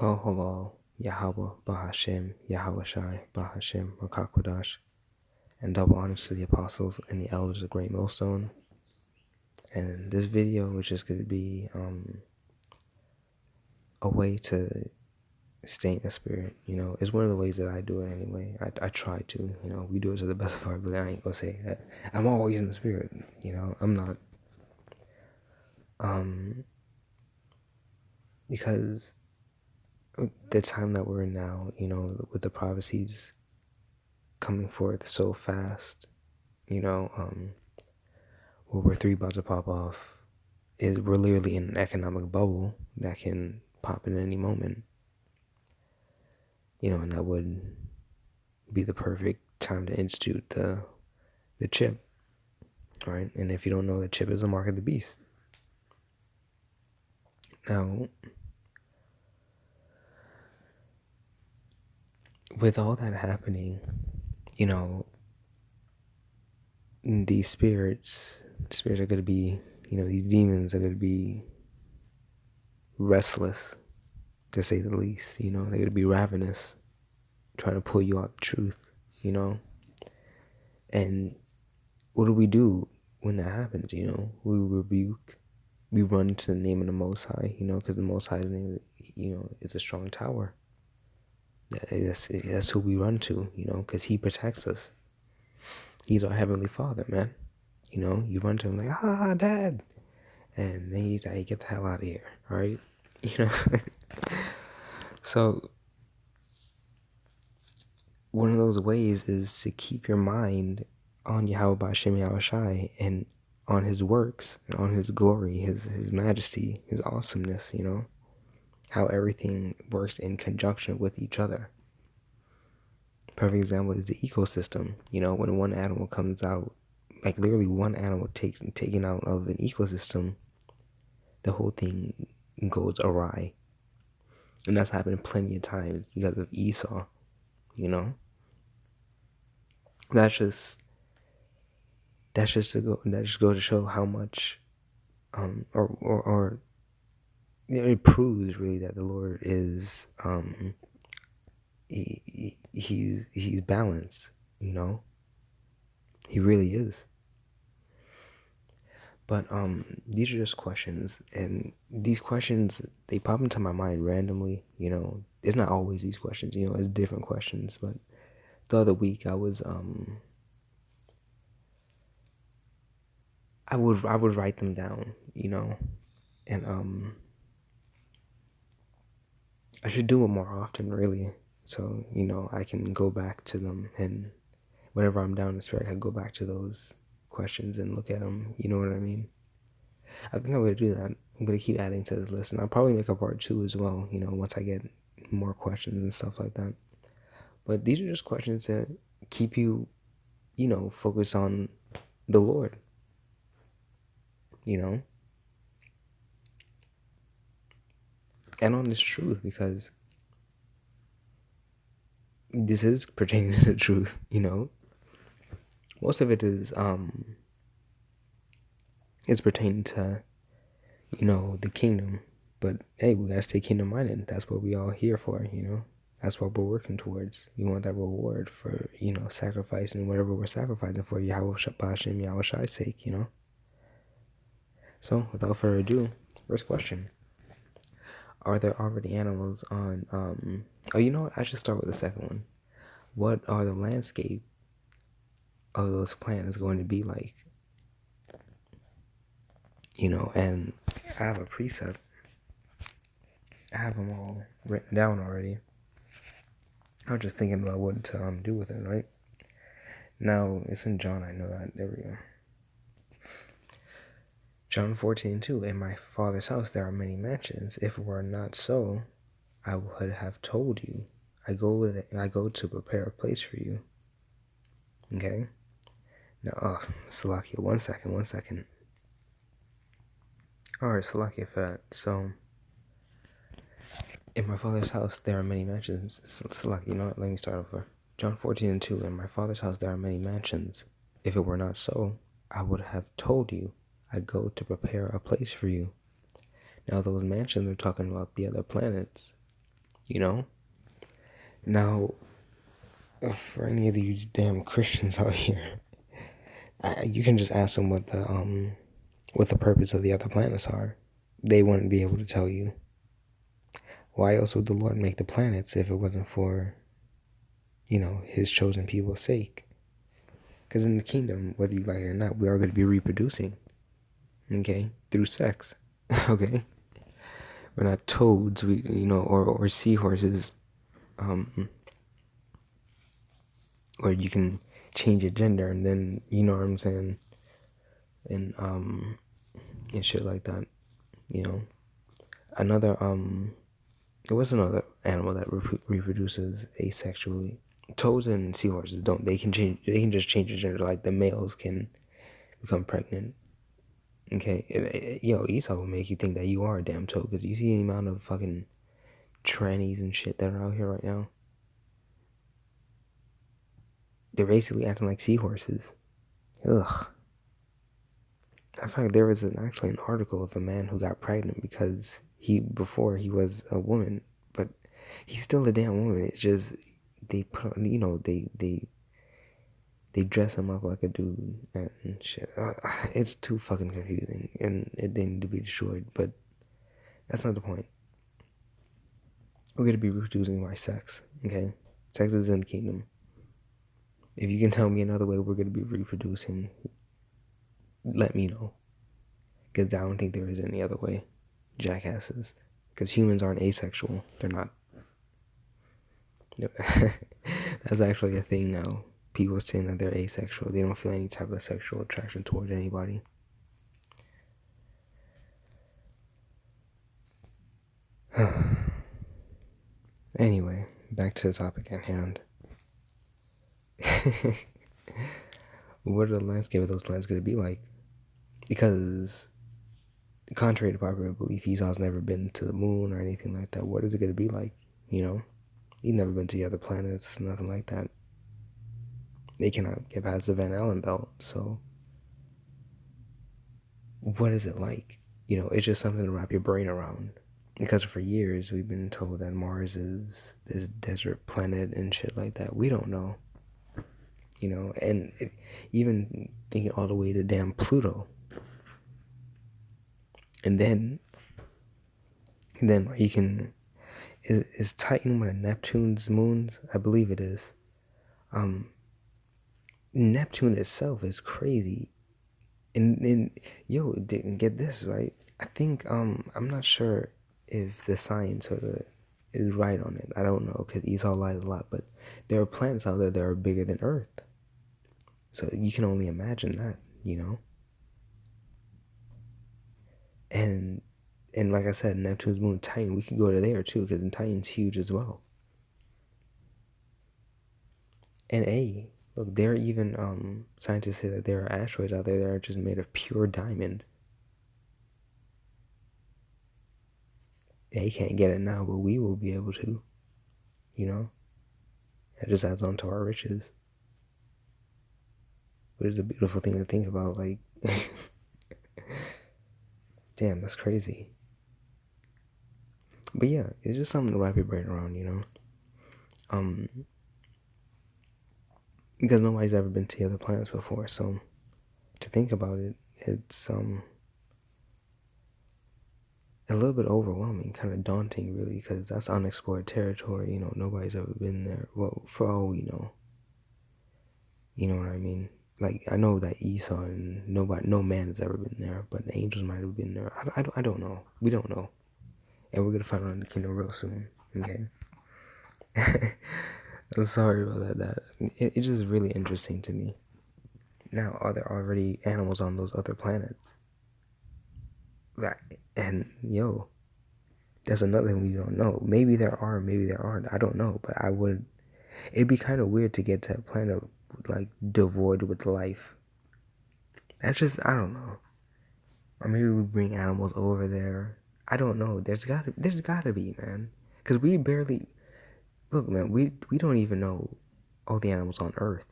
Kol Halal, Yahweh, Bahashem, Yahweh Shai, Bahashem, Rakakwadash, and double honors to the apostles and the elders of Great Millstone. And this video is just going to be a way to stay in the spirit. It's one of the ways that I do it anyway. I try to, we do it to the best of our ability. I ain't gonna say that I'm always in the spirit. I'm not. Because the time that we're in now, with the prophecies coming forth so fast, World War III about to pop off, we're literally in an economic bubble that can pop in any moment. And that would be the perfect time to institute the chip, right? And if you don't know, the chip is the mark of the beast. Now, with all that happening, these spirits are going to be, these demons are going to be restless, to say the least. They're going to be ravenous, trying to pull you out the truth, And what do we do when that happens? We rebuke, we run to the name of the Most High, because the Most High's name, is a strong tower. That's who we run to, because He protects us. He's our Heavenly Father, man. You run to Him like, Dad. And then He's like, get the hell out of here, all right? So, one of those ways is to keep your mind on Yahweh B'Shem Yahweh Shai and on His works and on His glory, His majesty, His awesomeness, how everything works in conjunction with each other. Perfect example is the ecosystem. When one animal comes out, like literally one animal taken out of an ecosystem, the whole thing goes awry. And that's happened plenty of times because of Esau, That just goes to show how much, or it proves really that the Lord is, he's balanced, He really is. But these are just questions, and these questions, they pop into my mind randomly. It's not always these questions. It's different questions. But the other week, I was I would write them down, and I should do it more often, really. So I can go back to them, and whenever I'm down in spirit, I can go back to those questions and look at them. You know what I mean? I think I'm going to do that. I'm going to keep adding to this list, and I'll probably make a part 2 as well, once I get more questions and stuff like that. But these are just questions that keep you, focused on the Lord, and on this truth, because this is pertaining to the truth, Most of it is pertaining to, the kingdom. But hey, we gotta stay kingdom minded. That's what we all here for, That's what we're working towards. We want that reward for, sacrificing whatever we're sacrificing for Yahweh B'Shem Yahweh Shai's sake, So, without further ado, first question. Are there already animals on, oh, you know what? I should start with the second one. What are the landscape of those planets going to be like? And I have a precept. I have them all written down already. I was just thinking about what to do with it, right? Now, it's in John, I know that. There we go. John 14:2. In my Father's house there are many mansions. If it were not so, I would have told you. I go to prepare a place for you. Okay? Now, Salakia, one second. Alright, Salakia for that. So, in my Father's house there are many mansions. Salakia, you know what? Let me start over. John 14:2. In my Father's house there are many mansions. If it were not so, I would have told you. I go to prepare a place for you. Now, those mansions are talking about the other planets. you know? Now, for any of these damn Christians out here, you can just ask them what the purpose of the other planets are. They wouldn't be able to tell you. Why else would the Lord make the planets if it wasn't for, his chosen people's sake? Because in the kingdom, whether you like it or not, we are going to be reproducing, okay, through sex, okay? We're not toads, or seahorses, or you can change your gender and then, you know what I'm saying, and shit like that, Another, what's another animal that reproduces asexually? Toads and seahorses don't. They can just change their gender. Like the males can become pregnant. Okay, Esau will make you think that you are a damn toad because you see the amount of fucking trannies and shit that are out here right now. They're basically acting like seahorses. Ugh. I find there was actually an article of a man who got pregnant because before he was a woman, but he's still a damn woman. It's just they put they dress him up like a dude and shit. It's too fucking confusing, and it didn't need to be destroyed. But that's not the point. We're gonna be reproducing by sex. Okay, sex is in the kingdom. If you can tell me another way we're gonna be reproducing, let me know. Because I don't think there is any other way. Jackasses. Because humans aren't asexual. They're not. That's actually a thing now. People are saying that they're asexual. They don't feel any type of sexual attraction toward anybody. Anyway, back to the topic at hand. What are the landscape of those planets going to be like? Because, contrary to popular belief, Esau's never been to the moon or anything like that. What is it going to be like? He's never been to the other planets, nothing like that. They cannot get past the Van Allen belt, so what is it like? It's just something to wrap your brain around. Because for years, we've been told that Mars is this desert planet and shit like that. We don't know. And even thinking all the way to damn Pluto. And then you can... Is Titan one of Neptune's moons? I believe it is. Neptune itself is crazy. And didn't get this right. I think I'm not sure if the science is right on it. I don't know because Esau lies a lot, but there are planets out there that are bigger than Earth. So you can only imagine that, And like I said, Neptune's moon, Titan, we could go to there too because Titan's huge as well. And look, there are even scientists say that there are asteroids out there that are just made of pure diamond. They can't get it now, but we will be able to. That just adds on to our riches. Which is a beautiful thing to think about. Like, damn, that's crazy. But yeah, it's just something to wrap your brain around, Because nobody's ever been to the other planets before, so to think about it, it's a little bit overwhelming, kind of daunting, really, because that's unexplored territory. Nobody's ever been there. Well, for all we know, you know what I mean. Like I know that Esau and no man has ever been there, but the angels might have been there. I don't know. We don't know, and we're gonna find out in the kingdom real soon. Okay. I'm sorry about that. It's just really interesting to me. Now, are there already animals on those other planets? And that's another thing we don't know. Maybe there are, maybe there aren't. I don't know, but it'd be kind of weird to get to a planet like devoid with life. That's just, I don't know. Or maybe we bring animals over there. I don't know. There's gotta be, man. Because we barely, look, man, we don't even know all the animals on Earth.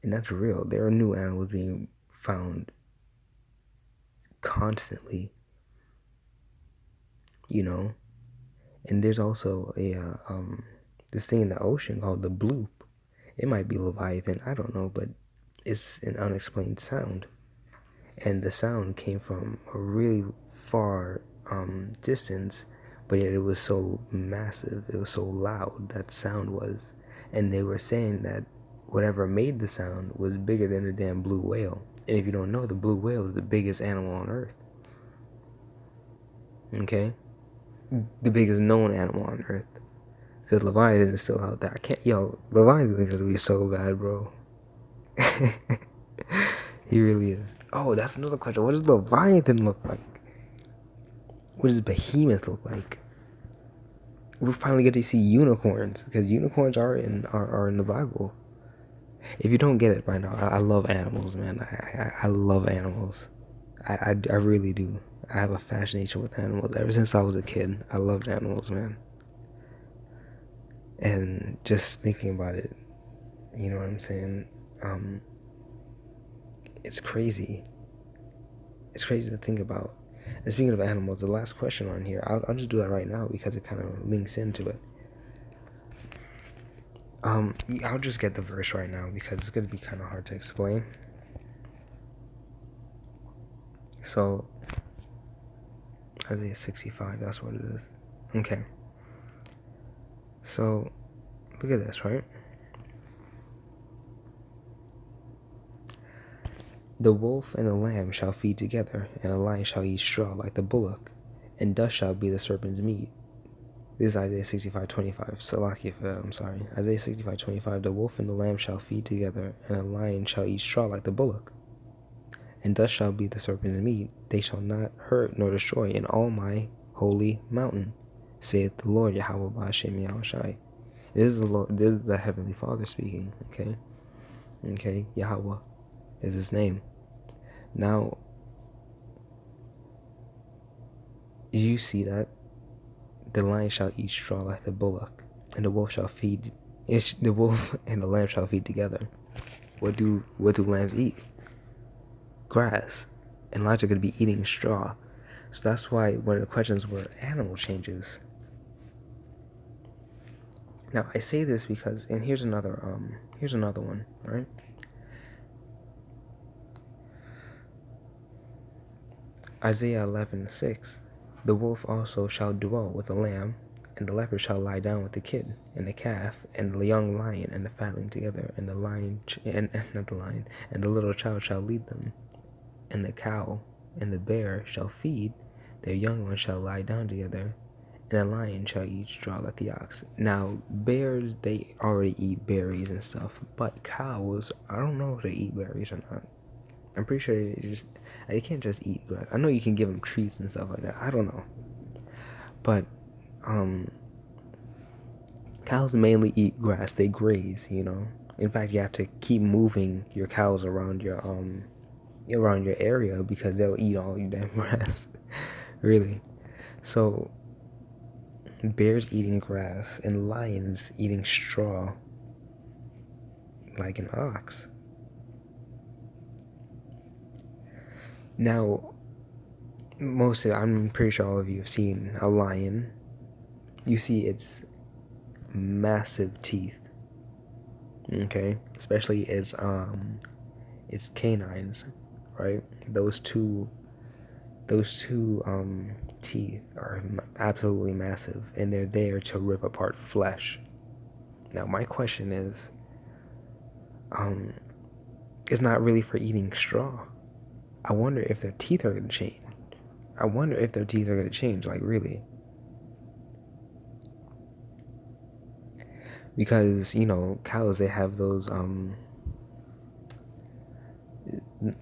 And that's real. There are new animals being found constantly. you know. And there's also a this thing in the ocean called the bloop. It might be Leviathan, I don't know, but it's an unexplained sound. And the sound came from a really far distance, but yet it was so massive, it was so loud, that sound was. And they were saying that whatever made the sound was bigger than a damn blue whale. And if you don't know, the blue whale is the biggest animal on Earth. Okay? The biggest known animal on Earth. Because Leviathan is still out there. I can't, Leviathan is gonna be so bad, bro. He really is. Oh, that's another question. What does Leviathan look like? What does Behemoth look like? We're finally get to see unicorns, because unicorns are in the Bible. If you don't get it right now, I love animals, man. I love animals. I really do. I have a fascination with animals. Ever since I was a kid, I loved animals, man. And just thinking about it, you know what I'm saying? It's crazy. It's crazy to think about. And speaking of animals, the last question on here, I'll just do that right now because it kind of links into it. I'll just get the verse right now because it's going to be kind of hard to explain. So, Isaiah 65, that's what it is. Okay. So, look at this, right? The wolf and the lamb shall feed together, and a lion shall eat straw like the bullock, and dust shall be the serpent's meat. This is Isaiah 65:25. Salakia, I'm sorry. Isaiah 65:25. The wolf and the lamb shall feed together, and a lion shall eat straw like the bullock. And dust shall be the serpent's meat. They shall not hurt nor destroy in all my holy mountain, saith the Lord Yahweh Ba'ashem Yahushai. This is the Lord. This is the Heavenly Father speaking. Okay. Yahweh is His name. Now, you see that the lion shall eat straw like the bullock, and the wolf shall feed. The wolf and the lamb shall feed together. What do lambs eat? Grass. And lions are going to be eating straw. So that's why one of the questions were animal changes. Now I say this because, and here's another one, right? Isaiah 11:6. The wolf also shall dwell with the lamb, and the leopard shall lie down with the kid, and the calf, and the young lion, and the fatling together, and the lion, and not the lion, and the little child shall lead them, and the cow and the bear shall feed, their young ones shall lie down together, and a lion shall eat straw like the ox. Now, bears, they already eat berries and stuff, but cows, I don't know if they eat berries or not. I'm pretty sure they can't just eat grass. I know you can give them treats and stuff like that. I don't know. But, cows mainly eat grass. They graze, you know. In fact, you have to keep moving your cows around your area because they'll eat all your damn grass. Really. So, bears eating grass and lions eating straw like an ox. Now, I'm pretty sure all of you have seen a lion. You see its massive teeth. Okay, especially its canines, right? Those two teeth are absolutely massive, and they're there to rip apart flesh. Now, my question is, it's not really for eating straw. I wonder if their teeth are going to change. Like, really. Because, cows, they have those,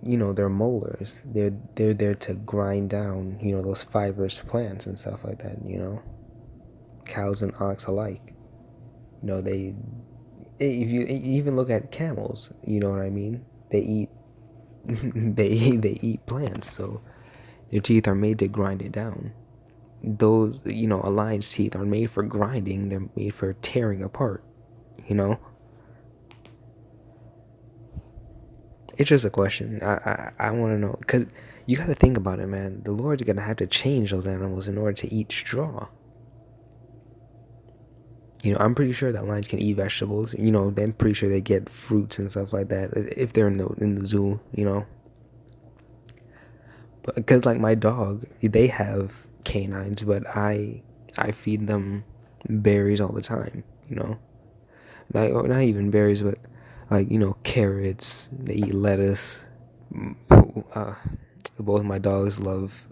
their molars. They're there to grind down, those fibrous plants and stuff like that, Cows and ox alike. If you even look at camels, you know what I mean? They eat they eat plants, so their teeth are made to grind it down. Those, a lion's teeth are made for grinding. They're made for tearing apart, It's just a question. I want to know, because, You got to think about it, man. The Lord's gonna have to change those animals in order to eat straw. I'm pretty sure that lions can eat vegetables. I'm pretty sure they get fruits and stuff like that if they're in the zoo. But because like my dog, they have canines, but I feed them berries all the time. Not even berries, but like carrots. They eat lettuce. Uh, Both my dogs love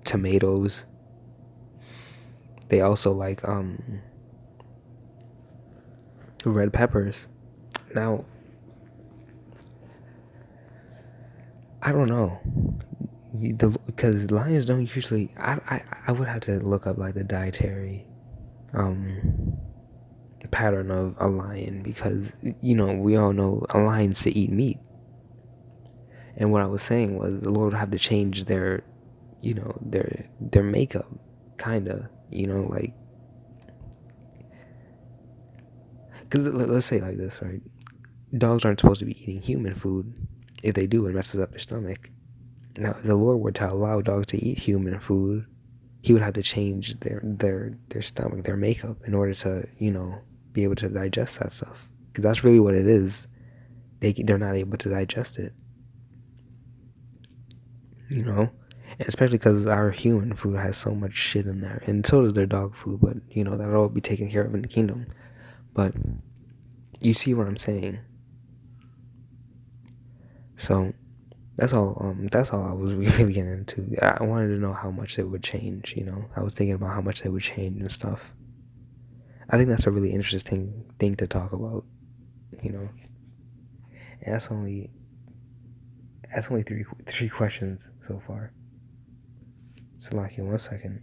tomatoes. They also like red peppers. Now, I don't know, because lions don't usually. I would have to look up like the dietary um pattern of a lion, because we all know a lion's to eat meat. And what I was saying was the Lord would have to change their makeup, kinda. Like, because let's say like this, right? Dogs aren't supposed to be eating human food. If they do, it messes up their stomach. Now, if the Lord were to allow dogs to eat human food, He would have to change their stomach, their makeup, in order to be able to digest that stuff. Because that's really what it is. They're not able to digest it. And especially because our human food has so much shit in there, and so does their dog food. But that'll all be taken care of in the kingdom. But you see what I'm saying? So that's all. That's all I was really getting into. I wanted to know how much they would change. I was thinking about how much they would change and stuff. I think that's a really interesting thing to talk about. And that's only three questions so far. Salakia, 1 second.